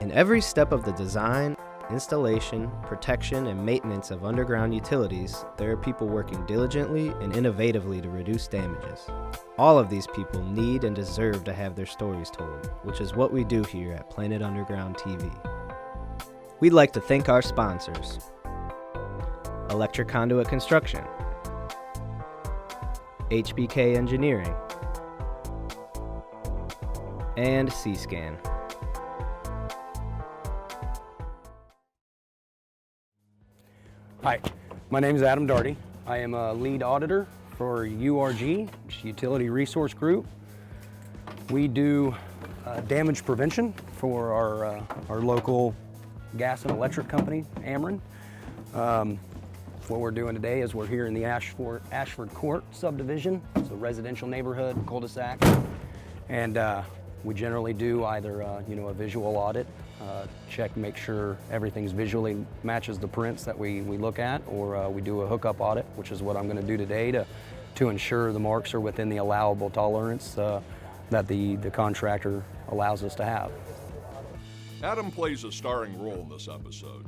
In every step of the design, installation, protection, and maintenance of underground utilities, there are people working diligently and innovatively to reduce damages. All of these people need and deserve to have their stories told, which is what we do here at Planet Underground TV. We'd like to thank our sponsors: Electric Conduit Construction, HBK Engineering, and C-Scan. Hi, my name is Adam Daugherty. I am a lead auditor for URG, Utility Resource Group. We do damage prevention for our local gas and electric company, Ameren. What we're doing today is we're here in the Ashford Court subdivision. It's a residential neighborhood, cul-de-sac, and we generally do either a visual audit, check, make sure everything's visually matches the prints that we look at, or we do a hookup audit, which is what I'm going to do today to ensure the marks are within the allowable tolerance that the contractor allows us to have. Adam plays a starring role in this episode.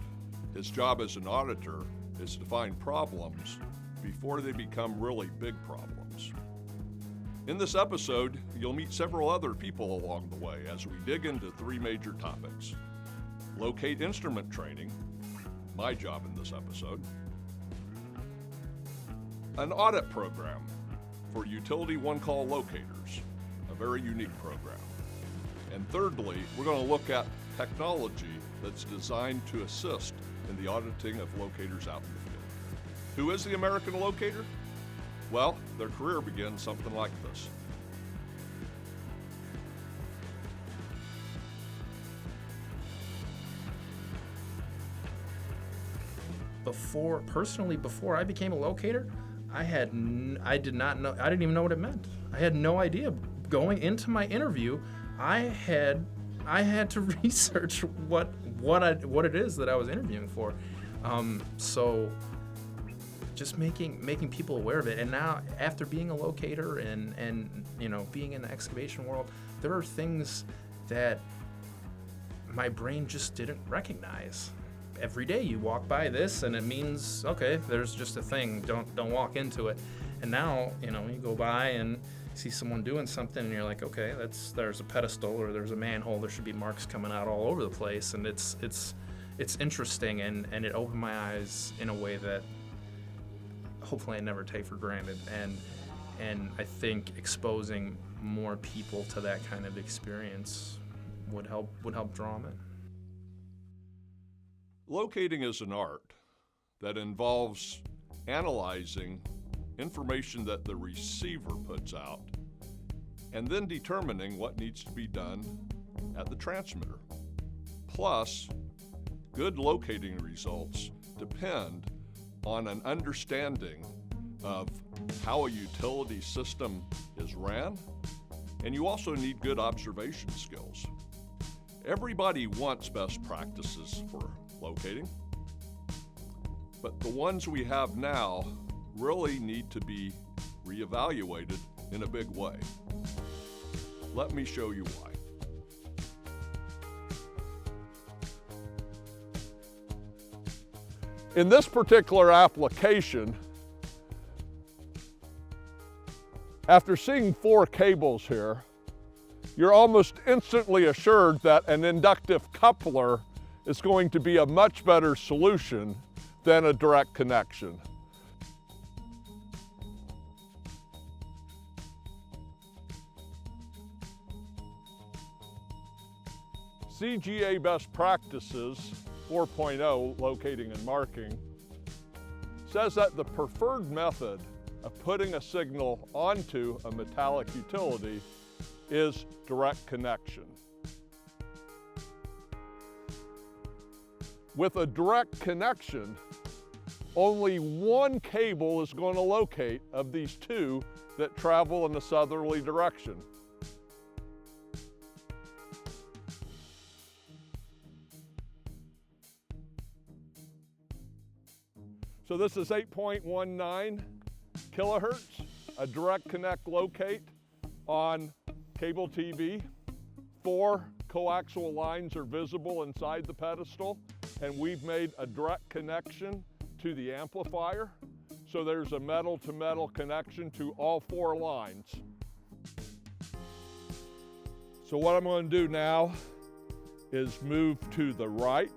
His job as an auditor is to find problems before they become really big problems. In this episode, you'll meet several other people along the way as we dig into three major topics: locate instrument training, my job in this episode; an audit program for utility one-call locators, a very unique program; and thirdly, we're going to look at technology that's designed to assist in the auditing of locators out in the field. Who is the American Locator? Well, their career begins something like this. Before I became a locator, I didn't even know what it meant. I had no idea. Going into my interview, I had to research what it is that I was interviewing for. So just making people aware of it. And now, after being a locator and being in the excavation world, there are things that my brain just didn't recognize. Every day you walk by this and it means, okay, there's just a thing, don't walk into it. And now, you go by and see someone doing something and you're like, okay, there's a pedestal or there's a manhole, there should be marks coming out all over the place. And it's interesting, and it opened my eyes in a way that hopefully I never take for granted. And I think exposing more people to that kind of experience would help draw them in. Locating is an art that involves analyzing information that the receiver puts out and then determining what needs to be done at the transmitter. Plus, good locating results depend on an understanding of how a utility system is ran, and you also need good observation skills. Everybody wants best practices for locating, but the ones we have now really need to be reevaluated in a big way. Let me show you why. In this particular application, after seeing 4 cables here, you're almost instantly assured that an inductive coupler is going to be a much better solution than a direct connection. CGA Best Practices 4.0, Locating and Marking, says that the preferred method of putting a signal onto a metallic utility is direct connection. With a direct connection, only one cable is going to locate of these 2 that travel in a southerly direction. So this is 8.19 kilohertz, a direct connect locate on cable TV, 4 coaxial lines are visible inside the pedestal, and we've made a direct connection to the amplifier. So there's a metal-to-metal connection to all 4 lines. So what I'm going to do now is move to the right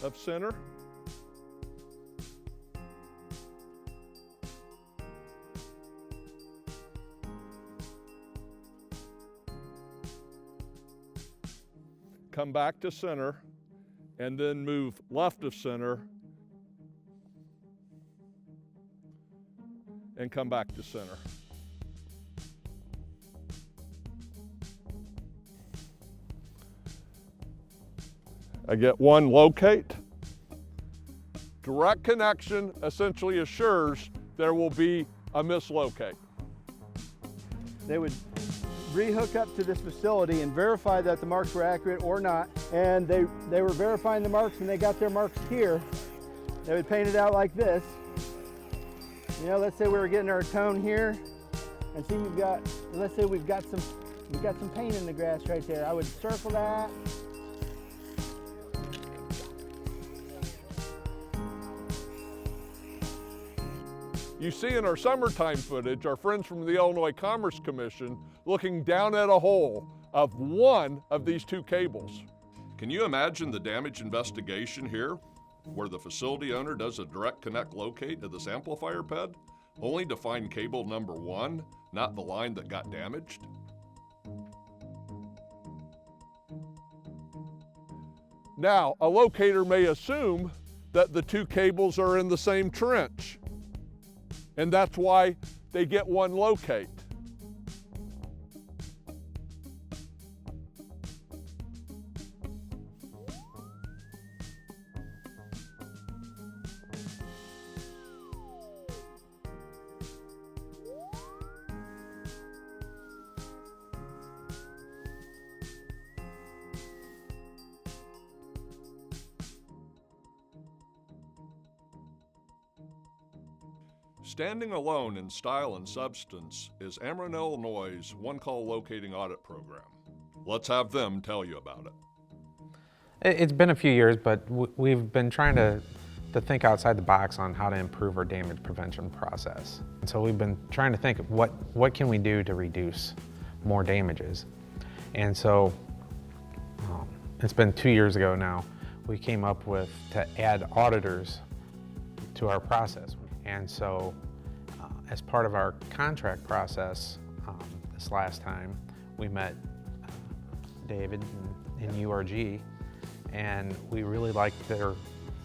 of center. Come back to center, and then move left of center, and come back to center. I get 1 locate. Direct connection essentially assures there will be a mislocate. They would re-hook up to this facility and verify that the marks were accurate or not. And they were verifying the marks, and they got their marks here. They would paint it out like this. You know, let's say we were getting our tone here, and see let's say we've got some paint in the grass right there. I would circle that. You see in our summertime footage, our friends from the Illinois Commerce Commission looking down at a hole of 1 of these 2 cables. Can you imagine the damage investigation here, where the facility owner does a direct connect locate of this amplifier ped, only to find cable number 1, not the line that got damaged? Now, a locator may assume that the 2 cables are in the same trench, and that's why they get 1 locate. Standing alone in style and substance is Ameren, Illinois' one-call locating audit program. Let's have them tell you about it. It's been a few years, but we've been trying to think outside the box on how to improve our damage prevention process. And so we've been trying to think of what can we do to reduce more damages. And so it's been 2 years ago now, we came up with to add auditors to our process. And so as part of our contract process this last time, we met David in URG, and we really liked their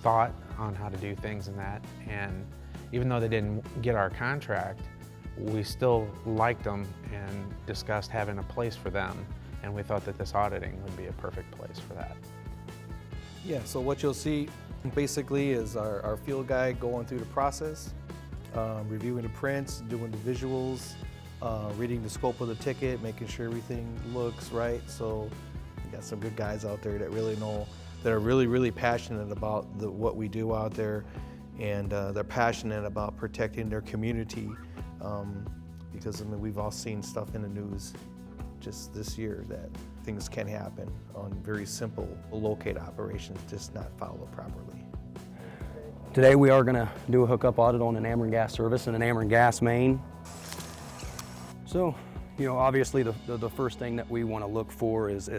thought on how to do things in that. And even though they didn't get our contract, we still liked them and discussed having a place for them. And we thought that this auditing would be a perfect place for that. Yeah, so what you'll see basically is our field guy going through the process, reviewing the prints, doing the visuals, reading the scope of the ticket, making sure everything looks right. So we got some good guys out there that really know, that are really passionate about what we do out there, and they're passionate about protecting their community, because I mean, we've all seen stuff in the news just this year that things can happen on very simple locate operations, just not followed properly. Today we are going to do a hookup audit on an Ameren gas service and an Ameren gas main. So, you know, obviously the first thing that we want to look for is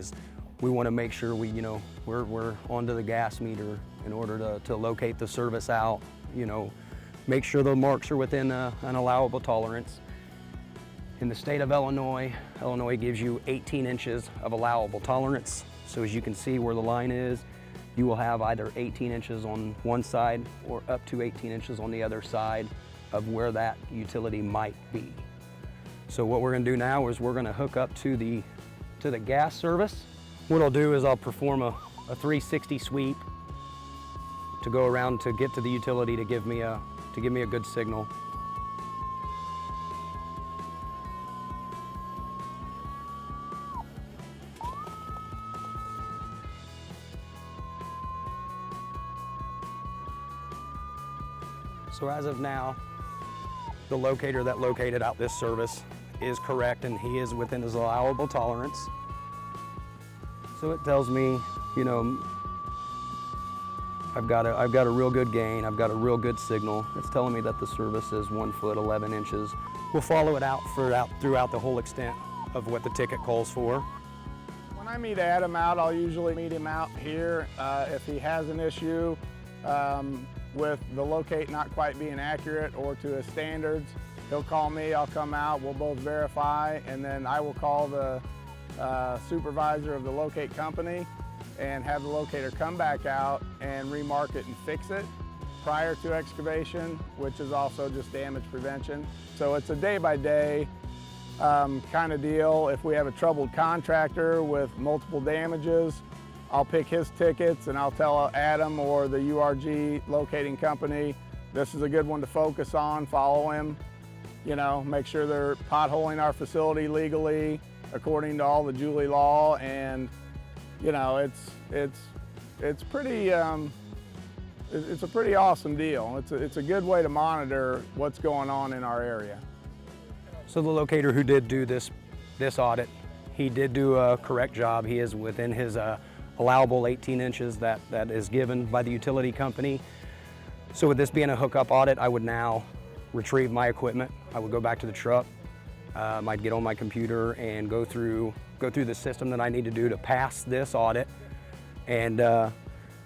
we want to make sure we're onto the gas meter in order to locate the service out, make sure the marks are within an allowable tolerance. In the state of Illinois, Illinois gives you 18 inches of allowable tolerance. So as you can see where the line is, you will have either 18 inches on one side or up to 18 inches on the other side of where that utility might be. So what we're going to do now is we're going to hook up to the gas service. What I'll do is I'll perform a 360 sweep to go around to get to the utility to give me a good signal. So as of now, the locator that located out this service is correct and he is within his allowable tolerance. So it tells me, you know, I've got a real good gain, I've got a real good signal. It's telling me that the service is 1 foot 11 inches. We'll follow it out throughout the whole extent of what the ticket calls for. When I meet Adam out, I'll usually meet him out here. If he has an issue with the locate not quite being accurate or to his standards, he'll call me, I'll come out, we'll both verify, and then I will call the supervisor of the locate company and have the locator come back out and remark it and fix it prior to excavation, which is also just damage prevention. So it's a day-by-day kind of deal. If we have a troubled contractor with multiple damages, I'll pick his tickets and I'll tell Adam or the URG locating company, this is a good one to focus on, follow him, you know, make sure they're potholing our facility legally according to all the Julie law, and you know, it's pretty, it's a pretty awesome deal. It's a good way to monitor what's going on in our area. So the locator who did do this audit, he did do a correct job. He is within his allowable 18 inches that is given by the utility company. So with this being a hookup audit, I would now retrieve my equipment. I would go back to the truck. I'd get on my computer and go through the system that I need to do to pass this audit. And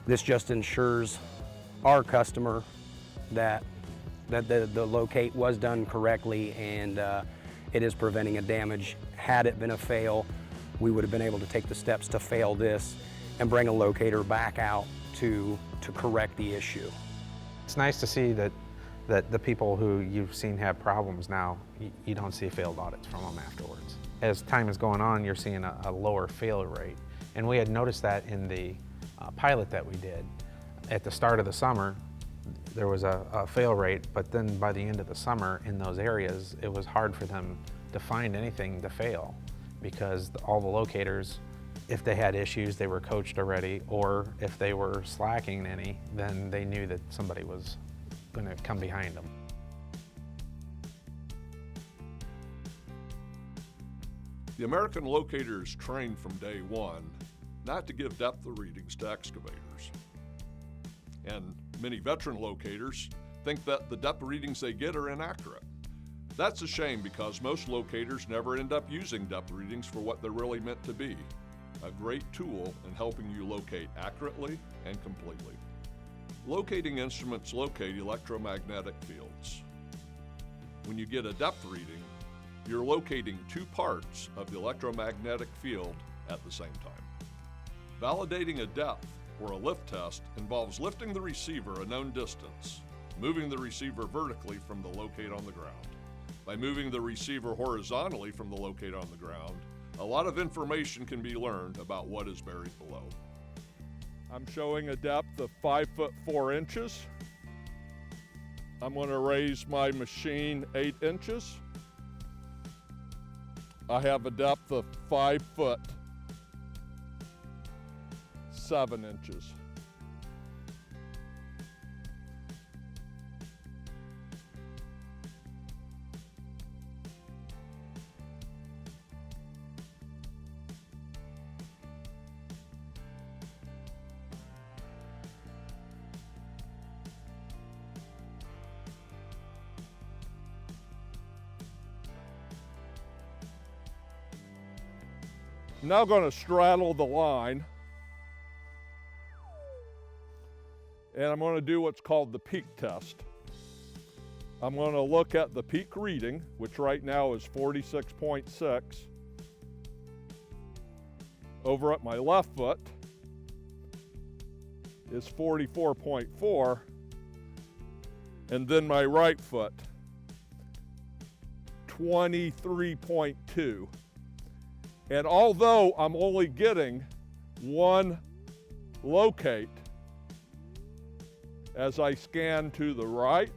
this just ensures our customer that the locate was done correctly, and it is preventing a damage. Had it been a fail, we would have been able to take the steps to fail this and bring a locator back out to correct the issue. It's nice to see that the people who you've seen have problems now, you don't see failed audits from them afterwards. As time is going on, you're seeing a lower failure rate. And we had noticed that in the pilot that we did. At the start of the summer, there was a fail rate, but then by the end of the summer in those areas, it was hard for them to find anything to fail, because all the locators, if they had issues, they were coached already, or if they were slacking any, then they knew that somebody was going to come behind them. The American Locator is trained from day one not to give depth of readings to excavators. And many veteran locators think that the depth readings they get are inaccurate. That's a shame, because most locators never end up using depth readings for what they're really meant to be, a great tool in helping you locate accurately and completely. Locating instruments locate electromagnetic fields. When you get a depth reading, you're locating two parts of the electromagnetic field at the same time. Validating a depth or a lift test involves lifting the receiver a known distance, moving the receiver vertically from the locate on the ground. By moving the receiver horizontally from the locate on the ground, a lot of information can be learned about what is buried below. I'm showing a depth of 5 foot 4 inches. I'm going to raise my machine 8 inches. I have a depth of 5 foot 7 inches. I'm now going to straddle the line, and I'm going to do what's called the peak test. I'm going to look at the peak reading, which right now is 46.6, over at my left foot is 44.4, and then my right foot 23.2. And although I'm only getting one locate, as I scan to the right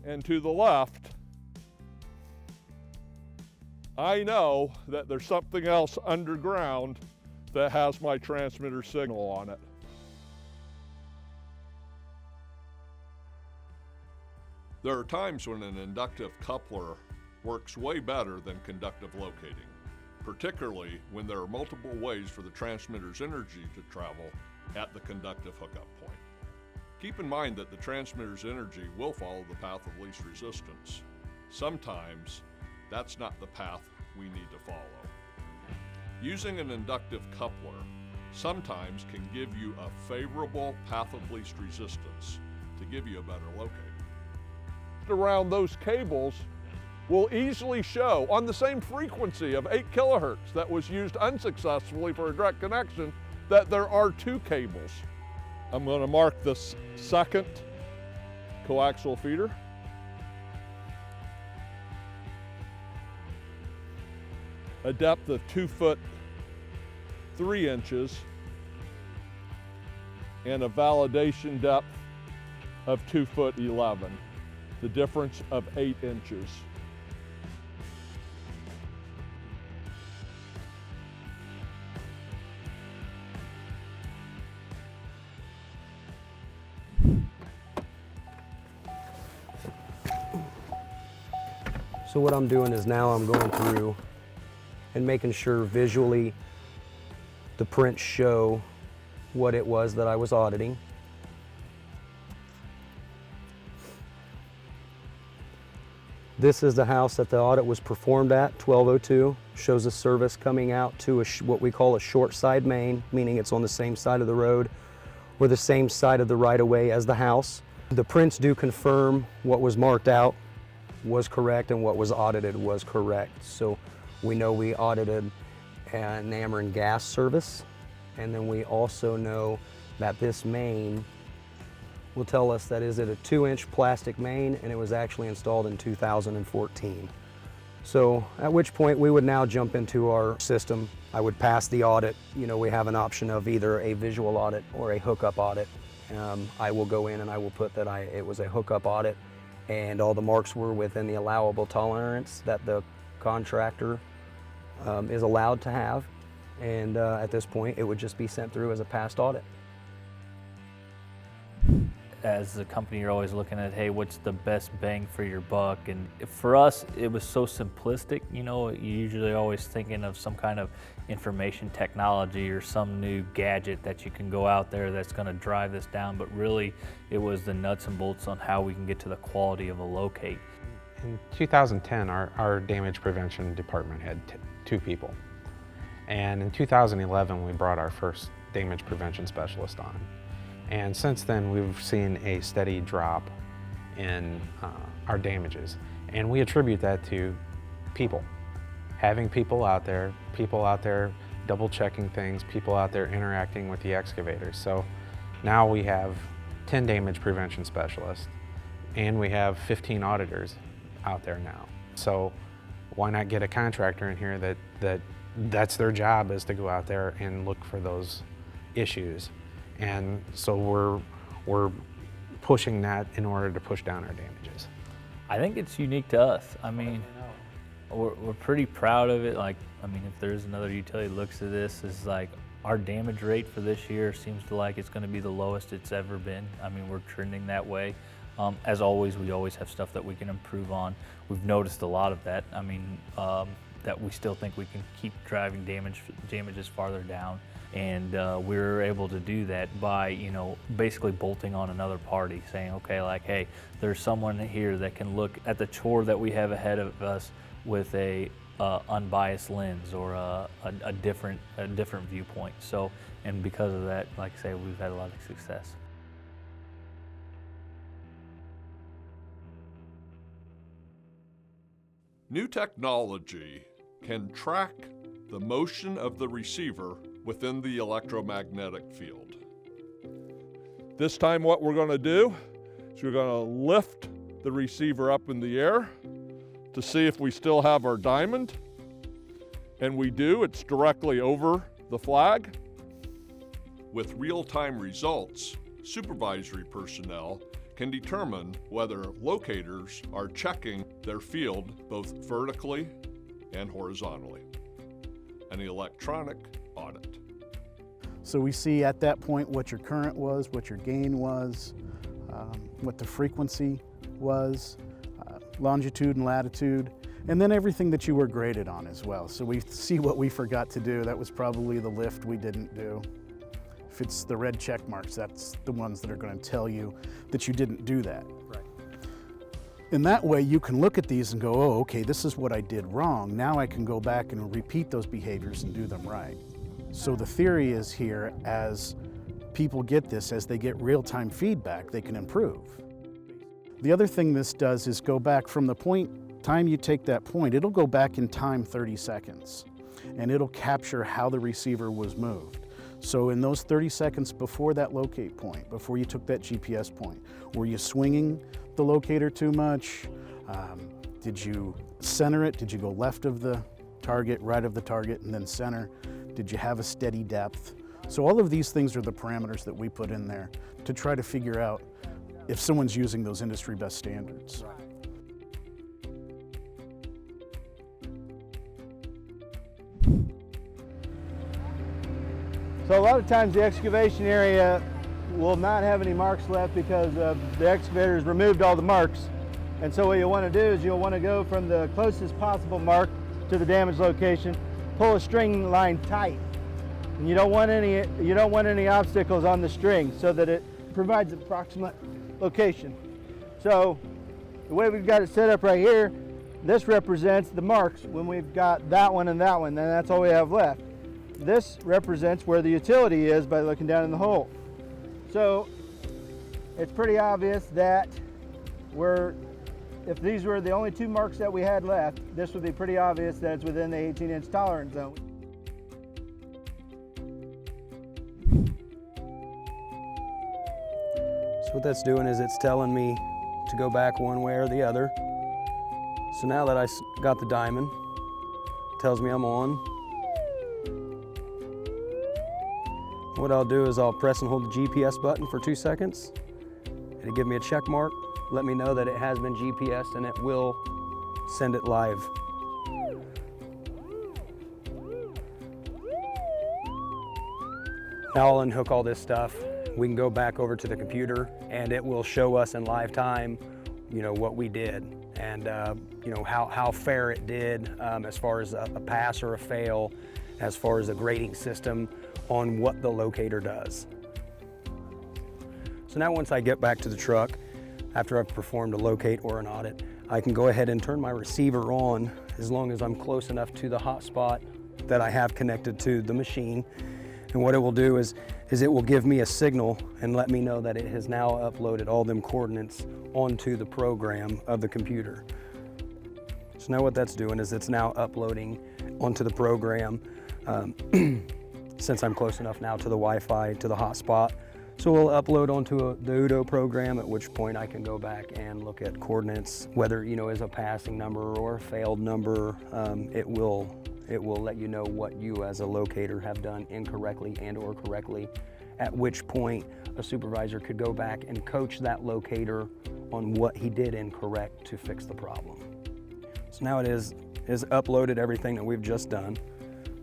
and to the left, I know that there's something else underground that has my transmitter signal on it. There are times when an inductive coupler works way better than conductive locating, particularly when there are multiple ways for the transmitter's energy to travel at the conductive hookup point. Keep in mind that the transmitter's energy will follow the path of least resistance. Sometimes that's not the path we need to follow. Using an inductive coupler sometimes can give you a favorable path of least resistance to give you a better locator. Around those cables will easily show on the same frequency of 8 kilohertz that was used unsuccessfully for a direct connection that there are 2 cables. I'm going to mark the second coaxial feeder. A depth of 2 foot 3 inches and a validation depth of 2 foot 11, the difference of 8 inches. So what I'm doing is now I'm going through and making sure visually the prints show what it was that I was auditing. This is the house that the audit was performed at, 1202. Shows a service coming out to what we call a short side main, meaning it's on the same side of the road or the same side of the right-of-way as the house. The prints do confirm what was marked out was correct and what was audited was correct. So we know we audited an Ameren gas service, and then we also know that this main will tell us that is it a 2-inch plastic main, and it was actually installed in 2014. So at which point we would now jump into our system. I would pass the audit. You know, we have an option of either a visual audit or a hookup audit. I will go in and I will put that it was a hookup audit, and all the marks were within the allowable tolerance that the contractor is allowed to have. And at this point, it would just be sent through as a passed audit. As a company, you're always looking at, hey, what's the best bang for your buck? And for us, it was so simplistic. You know, you're usually always thinking of some kind of information technology or some new gadget that you can go out there that's going to drive this down. But really, it was the nuts and bolts on how we can get to the quality of a locate. In 2010, our damage prevention department had 2 people. And in 2011, we brought our first damage prevention specialist on. And since then, we've seen a steady drop in our damages. And we attribute that to people. Having people out there double checking things, people out there interacting with the excavators. So now we have 10 damage prevention specialists, and we have 15 auditors out there now. So why not get a contractor in here that's their job, is to go out there and look for those issues. And so we're pushing that in order to push down our damages. I think it's unique to us. I mean, we're pretty proud of it. Like, I mean, if there's another utility that looks at this, is like our damage rate for this year seems to like it's going to be the lowest it's ever been. I mean, we're trending that way. As always, we always have stuff that we can improve on. We've noticed a lot of that. I mean, that we still think we can keep driving damages farther down. And we were able to do that by, you know, basically bolting on another party, saying, okay, like, hey, there's someone here that can look at the chore that we have ahead of us with a unbiased lens or a different viewpoint. So, and because of that, like I say, we've had a lot of success. New technology can track the motion of the receiver within the electromagnetic field. This time what we're going to do is we're going to lift the receiver up in the air to see if we still have our diamond. And we do. It's directly over the flag. With real-time results, supervisory personnel can determine whether locators are checking their field both vertically and horizontally. An electronic audit. So we see at that point what your current was, what your gain was, what the frequency was, longitude and latitude, And then everything that you were graded on as well. So we see what we forgot to do. That was probably the lift we didn't do. If it's the red check marks, that's the ones that are going to tell you that you didn't do that. Right. In that way, you can look at these and go, oh, okay, this is what I did wrong. Now I can go back and repeat those behaviors and do them right. So the theory is here, as people get this, as they get real-time feedback, they can improve. The other thing this does is go back from the time you take that point, it'll go back in time 30 seconds, and it'll capture how the receiver was moved. So in those 30 seconds before that locate point, before you took that GPS point, were you swinging the locator too much? Did you center it? Did you go left of the target, right of the target, and then center? Did you have a steady depth? So all of these things are the parameters that we put in there to try to figure out if someone's using those industry best standards. So a lot of times the excavation area will not have any marks left because the excavators removed all the marks. And so what you'll want to do is you'll want to go from the closest possible mark to the damage location, pull a string line tight. And you don't want any obstacles on the string so that it provides approximate location. So the way we've got it set up right here, this represents the marks when we've got that one, and that's all we have left. This represents where the utility is by looking down in the hole. So it's pretty obvious that if these were the only two marks that we had left, this would be pretty obvious that it's within the 18-inch tolerance zone. So what that's doing is it's telling me to go back one way or the other. So now that I got the diamond, it tells me I'm on. What I'll do is I'll press and hold the GPS button for 2 seconds. It'll give me a check mark, let me know that it has been GPSed, and it will send it live. Now I'll unhook all this stuff. We can go back over to the computer and it will show us in live time, what we did and how fair it did as far as a pass or a fail, as far as a grading system on what the locator does. So now once I get back to the truck, after I've performed a locate or an audit, I can go ahead and turn my receiver on as long as I'm close enough to the hotspot that I have connected to the machine. And what it will do is it will give me a signal and let me know that it has now uploaded all them coordinates onto the program of the computer. So now what that's doing is it's now uploading onto the program since I'm close enough now to the Wi-Fi, to the hotspot. So we'll upload onto the UDO program, at which point I can go back and look at coordinates, whether is a passing number or a failed number. It will let you know what you as a locator have done incorrectly and or correctly, at which point a supervisor could go back and coach that locator on what he did incorrect to fix the problem. So now it is uploaded everything that we've just done.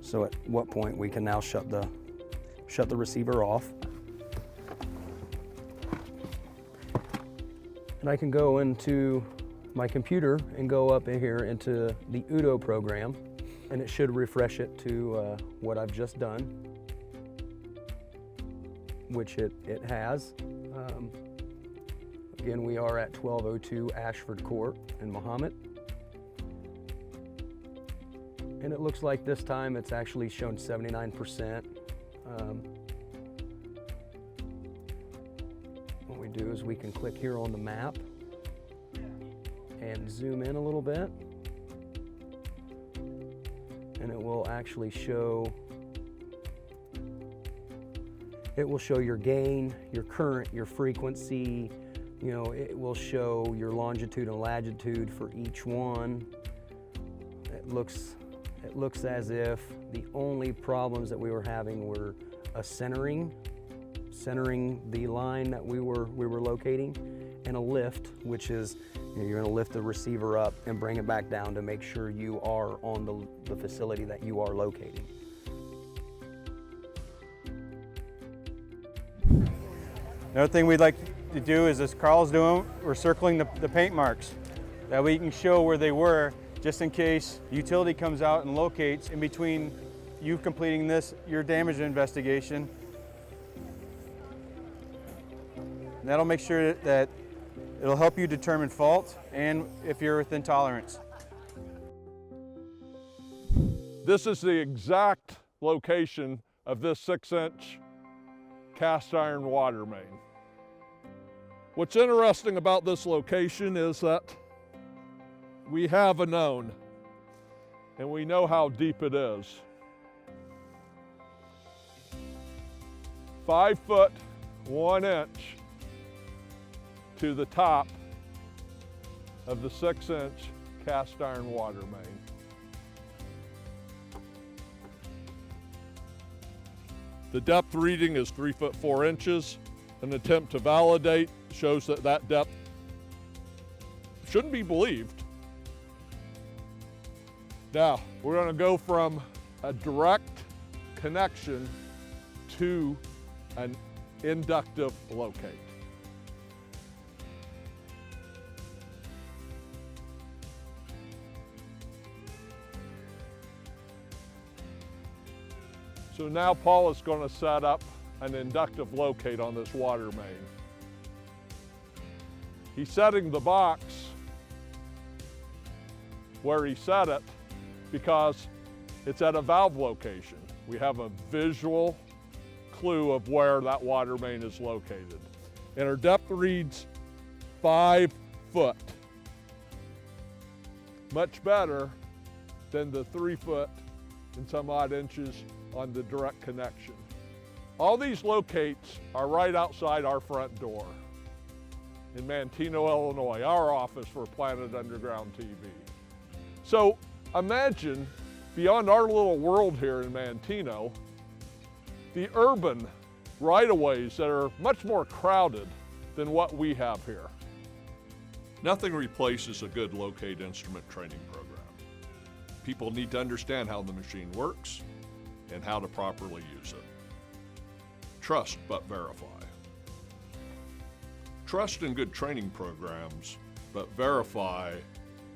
So at what point we can now shut the receiver off. And I can go into my computer and go up in here into the UDO program, and it should refresh it to what I've just done, which it has. Again, we are at 1202 Ashford Court in Mahomet. And it looks like this time it's actually shown 79%. What we do is we can click here on the map and zoom in a little bit. And it will actually show, your gain, your current, your frequency, it will show your longitude and latitude for each one. It looks as if the only problems that we were having were a centering the line that we were locating, and a lift, which is you're going to lift the receiver up and bring it back down to make sure you are on the facility that you are locating. Another thing we'd like to do is, as Carl's doing, we're circling the paint marks. That way you can show where they were just in case utility comes out and locates in between you completing your damage investigation. And that'll make sure that it'll help you determine fault and if you're within tolerance. This is the exact location of this 6-inch cast iron water main. What's interesting about this location is that we have a known, and we know how deep it is. 5 foot 1 inch to the top of the 6-inch cast iron water main. The depth reading is 3 foot 4 inches. An attempt to validate shows that that depth shouldn't be believed. Now, we're going to go from a direct connection to an inductive locate. So now Paul is going to set up an inductive locate on this water main. He's setting the box where he set it because it's at a valve location. We have a visual clue of where that water main is located. And our depth reads 5 foot. Much better than the 3 foot and some odd inches on the direct connection. All these locates are right outside our front door in Manteno, Illinois, our office for Planet Underground TV. So imagine, beyond our little world here in Manteno, the urban right-of-ways that are much more crowded than what we have here. Nothing replaces a good locate instrument training program. People need to understand how the machine works and how to properly use it. Trust but verify. Trust in good training programs, but verify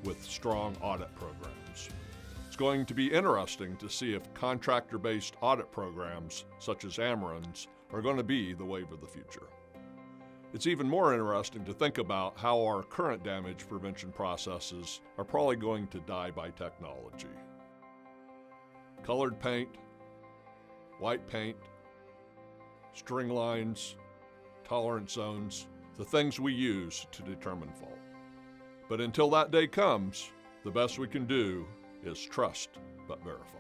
with strong audit programs. It's going to be interesting to see if contractor-based audit programs, such as Ameren's, are going to be the wave of the future. It's even more interesting to think about how our current damage prevention processes are probably going to die by technology. Colored paint, white paint, string lines, tolerance zones, the things we use to determine fault. But until that day comes, the best we can do is trust but verify.